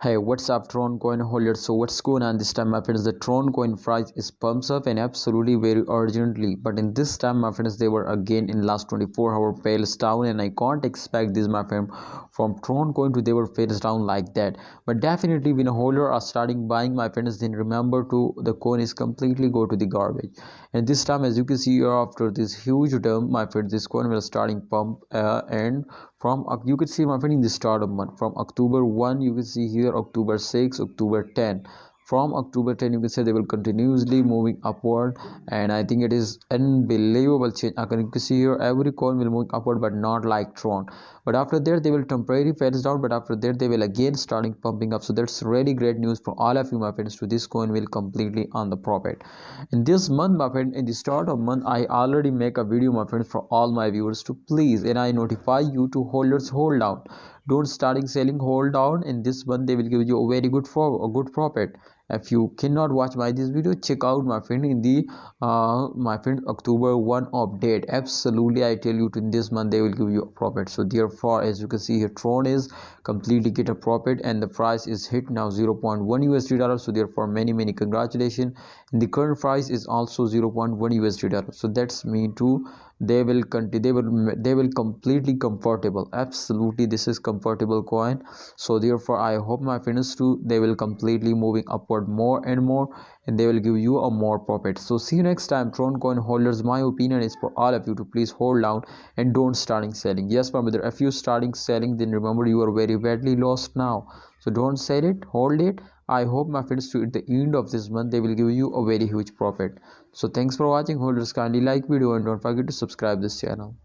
Hey, what's up, Tron coin holders? So what's going on this time, my friends? The Tron coin price is pumps up and absolutely very urgently. But in this time, my friends, they were again in last 24-hour fails down, and I can't expect this, my friend, from Tron coin to they were fails down like that. But definitely, when a holder are starting buying, my friends, then remember to the coin is completely go to the garbage. And this time, as you can see here, after this huge term, my friends, this coin will starting pump and from you could see, my friend, in the start of month from October 1, you can see here October 6, October 10. From October 10, you can say they will continuously moving upward, and I think it is unbelievable change. You can see here every coin will move upward, but not like Tron. But after that they will temporarily falls down, but after that they will again starting pumping up. So that's really great news for all of you, my friends. So this coin will completely on the profit in this month, my friend. In the start of month, I already make a video, my friends, for all my viewers to please, and I notify you to holders hold down, don't starting selling, hold down. In this month they will give you a very good for a good profit. If you cannot watch my this video, check out, my friend, in the my friend, October 1 update. Absolutely, I tell you, to in this month they will give you a profit. So therefore, as you can see here, Tron is completely get a profit, and the price is hit now 0.1 USD dollar. So therefore, many congratulations. And the current price is also 0.1 USD dollar. So that's mean too, they will continue, they will completely comfortable. Absolutely, this is comfortable coin. So therefore, I hope, my friends, too, they will completely moving upward more and more, and they will give you a more profit. So see you next time, Tron coin holders. My opinion is for all of you to please hold down and don't starting selling. Yes, my brother, if you starting selling, then remember you are very badly lost now. So don't sell it, hold it. I hope, my friends, to at the end of this month they will give you a very huge profit. So thanks for watching, holders. Kindly like video and don't forget to subscribe this channel.